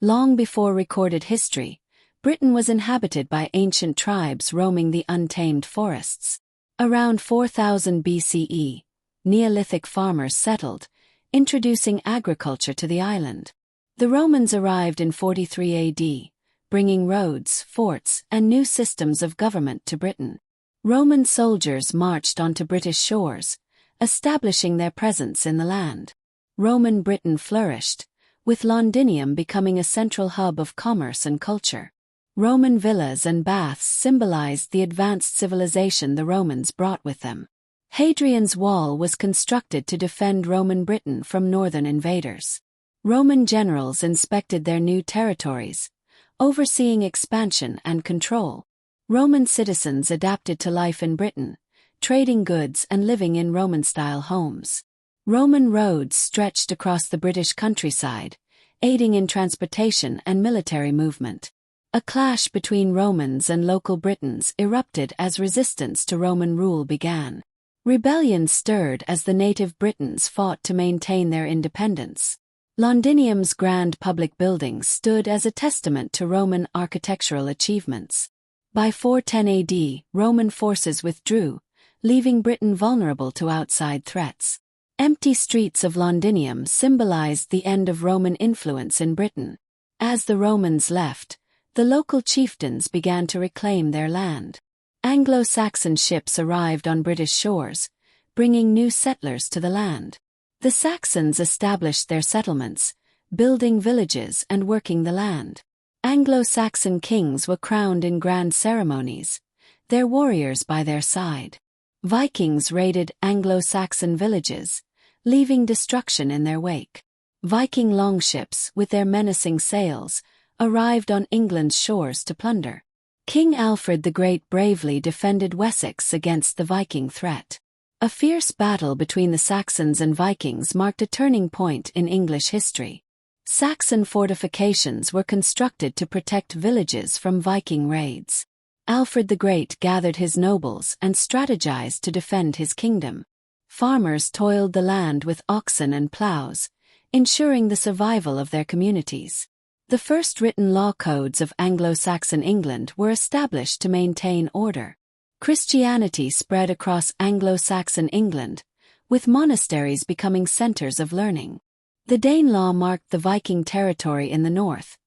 Long before recorded history, Britain was inhabited by ancient tribes roaming the untamed forests. Around 4000 BCE, Neolithic farmers settled, introducing agriculture to the island. The Romans arrived in 43 AD, bringing roads, forts, and new systems of government to Britain. Roman soldiers marched onto British shores, establishing their presence in the land. Roman Britain flourished, with Londinium becoming a central hub of commerce and culture. Roman villas and baths symbolized the advanced civilization the Romans brought with them. Hadrian's Wall was constructed to defend Roman Britain from northern invaders. Roman generals inspected their new territories, overseeing expansion and control. Roman citizens adapted to life in Britain, trading goods and living in Roman-style homes. Roman roads stretched across the British countryside, aiding in transportation and military movement. A clash between Romans and local Britons erupted as resistance to Roman rule began. Rebellions stirred as the native Britons fought to maintain their independence. Londinium's grand public buildings stood as a testament to Roman architectural achievements. By 410 AD, Roman forces withdrew, leaving Britain vulnerable to outside threats. Empty streets of Londinium symbolized the end of Roman influence in Britain. As the Romans left, the local chieftains began to reclaim their land. Anglo-Saxon ships arrived on British shores, bringing new settlers to the land. The Saxons established their settlements, building villages and working the land. Anglo-Saxon kings were crowned in grand ceremonies, their warriors by their side. Vikings raided Anglo-Saxon villages, leaving destruction in their wake. Viking longships, with their menacing sails, arrived on England's shores to plunder. King Alfred the Great bravely defended Wessex against the Viking threat. A fierce battle between the Saxons and Vikings marked a turning point in English history. Saxon fortifications were constructed to protect villages from Viking raids. Alfred the Great gathered his nobles and strategized to defend his kingdom. Farmers toiled the land with oxen and plows, ensuring the survival of their communities. The first written law codes of Anglo-Saxon England were established to maintain order. Christianity spread across Anglo-Saxon England, with monasteries becoming centers of learning. The Danelaw marked the Viking territory in the north,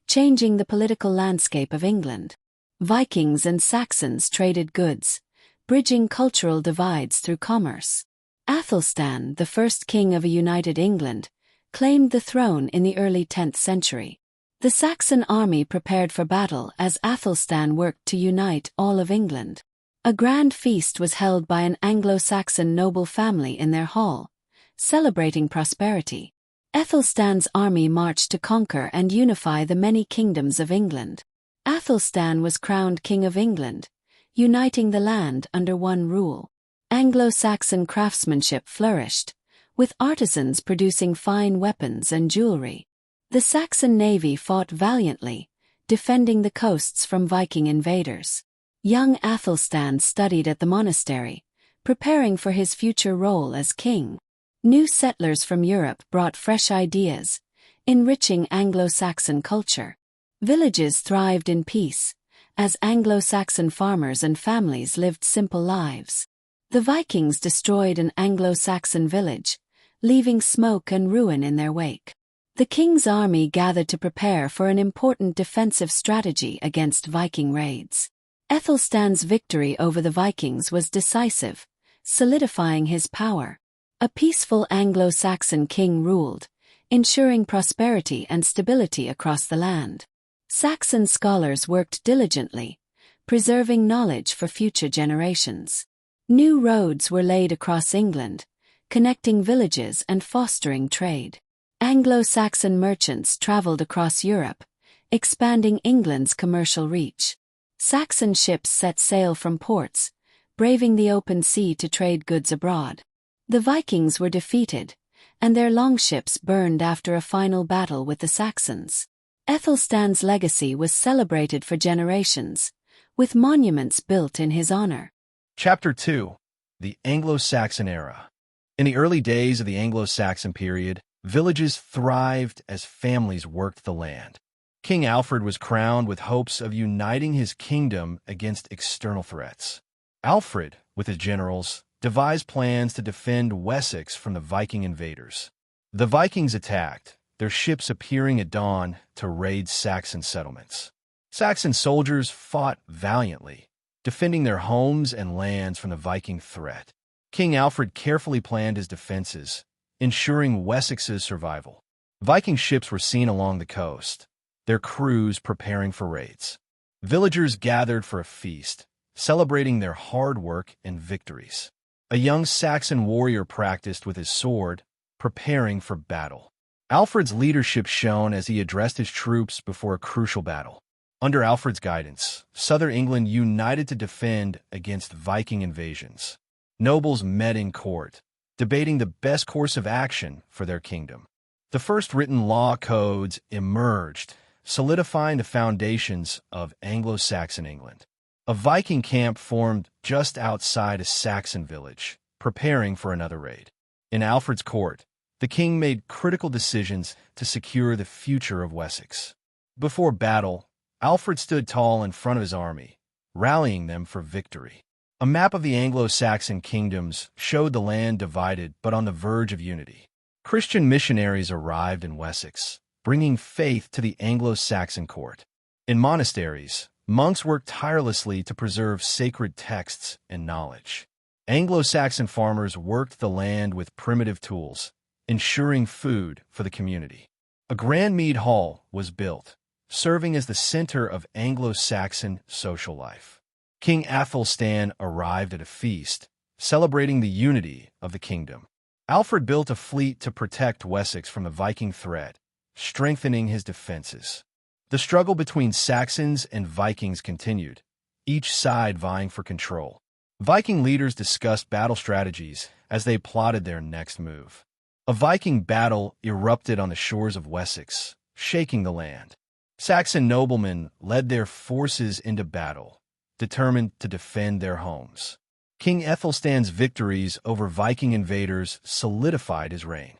changing the political landscape of England. Vikings and Saxons traded goods, bridging cultural divides through commerce. Athelstan, the first king of a united England, claimed the throne in the early 10th century. The Saxon army prepared for battle as Athelstan worked to unite all of England. A grand feast was held by an Anglo-Saxon noble family in their hall, celebrating prosperity. Athelstan's army marched to conquer and unify the many kingdoms of England. Athelstan was crowned King of England, uniting the land under one rule. Anglo-Saxon craftsmanship flourished, with artisans producing fine weapons and jewelry. The Saxon navy fought valiantly, defending the coasts from Viking invaders. Young Athelstan studied at the monastery, preparing for his future role as king. New settlers from Europe brought fresh ideas, enriching Anglo-Saxon culture. Villages thrived in peace, as Anglo-Saxon farmers and families lived simple lives. The Vikings destroyed an Anglo-Saxon village, leaving smoke and ruin in their wake. The king's army gathered to prepare for an important defensive strategy against Viking raids. Ethelstan's victory over the Vikings was decisive, solidifying his power. A peaceful Anglo-Saxon king ruled, ensuring prosperity and stability across the land. Saxon scholars worked diligently, preserving knowledge for future generations. New roads were laid across England, connecting villages and fostering trade. Anglo-Saxon merchants traveled across Europe, expanding England's commercial reach. Saxon ships set sail from ports, braving the open sea to trade goods abroad. The Vikings were defeated, and their longships burned after a final battle with the Saxons. Ethelstan's legacy was celebrated for generations, with monuments built in his honor. Chapter 2. The Anglo-Saxon Era. In the early days of the Anglo-Saxon period, villages thrived as families worked the land. King Alfred was crowned with hopes of uniting his kingdom against external threats. Alfred, with his generals, devised plans to defend Wessex from the Viking invaders. The Vikings attacked, their ships appearing at dawn to raid Saxon settlements. Saxon soldiers fought valiantly, defending their homes and lands from the Viking threat. King Alfred carefully planned his defenses, ensuring Wessex's survival. Viking ships were seen along the coast, their crews preparing for raids. Villagers gathered for a feast, celebrating their hard work and victories. A young Saxon warrior practiced with his sword, preparing for battle. Alfred's leadership shone as he addressed his troops before a crucial battle. Under Alfred's guidance, southern England united to defend against Viking invasions. Nobles met in court, debating the best course of action for their kingdom. The first written law codes emerged, solidifying the foundations of Anglo-Saxon England. A Viking camp formed just outside a Saxon village, preparing for another raid. In Alfred's court, the king made critical decisions to secure the future of Wessex. Before battle, Alfred stood tall in front of his army, rallying them for victory. A map of the Anglo-Saxon kingdoms showed the land divided but on the verge of unity. Christian missionaries arrived in Wessex, bringing faith to the Anglo-Saxon court. In monasteries, monks worked tirelessly to preserve sacred texts and knowledge. Anglo-Saxon farmers worked the land with primitive tools, ensuring food for the community. A grand mead hall was built, serving as the center of Anglo-Saxon social life. King Athelstan arrived at a feast, celebrating the unity of the kingdom. Alfred built a fleet to protect Wessex from the Viking threat, strengthening his defenses. The struggle between Saxons and Vikings continued, each side vying for control. Viking leaders discussed battle strategies as they plotted their next move. A Viking battle erupted on the shores of Wessex, shaking the land. Saxon noblemen led their forces into battle, determined to defend their homes. King Ethelstan's victories over Viking invaders solidified his reign.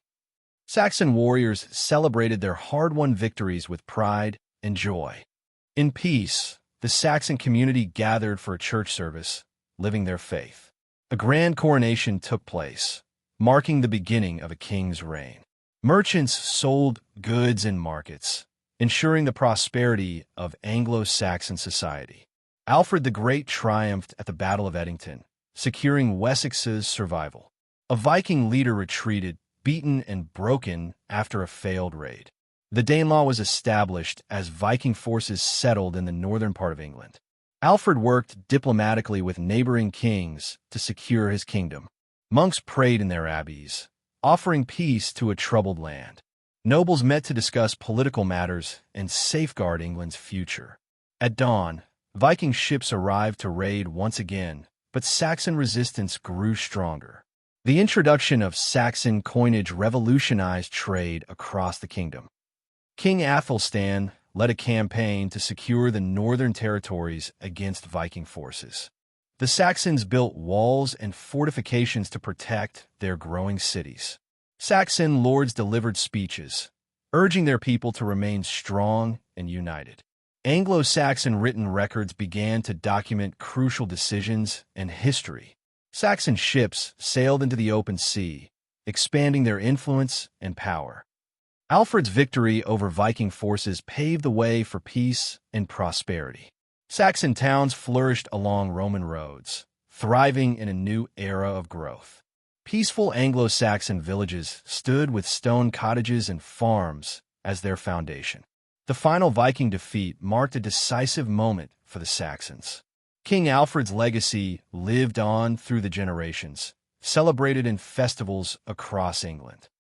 Saxon warriors celebrated their hard-won victories with pride and joy. In peace, the Saxon community gathered for a church service, living their faith. A grand coronation took place, marking the beginning of a king's reign. Merchants sold goods in markets, ensuring the prosperity of Anglo-Saxon society. Alfred the Great triumphed at the Battle of Hastings, securing Wessex's survival. A Viking leader retreated, beaten and broken after a failed raid. The Danelaw was established as Viking forces settled in the northern part of England. Alfred worked diplomatically with neighboring kings to secure his kingdom. Monks prayed in their abbeys, offering peace to a troubled land. Nobles met to discuss political matters and safeguard England's future. At dawn, Viking ships arrived to raid once again, but Saxon resistance grew stronger. The introduction of Saxon coinage revolutionized trade across the kingdom. King Athelstan led a campaign to secure the northern territories against Viking forces. The Saxons built walls and fortifications to protect their growing cities. Saxon lords delivered speeches, urging their people to remain strong and united. Anglo-Saxon written records began to document crucial decisions and history. Saxon ships sailed into the open sea, expanding their influence and power. Alfred's victory over Viking forces paved the way for peace and prosperity. Saxon towns flourished along Roman roads, thriving in a new era of growth. Peaceful Anglo-Saxon villages stood with stone cottages and farms as their foundation. The final Viking defeat marked a decisive moment for the Saxons. King Alfred's legacy lived on through the generations, celebrated in festivals across England.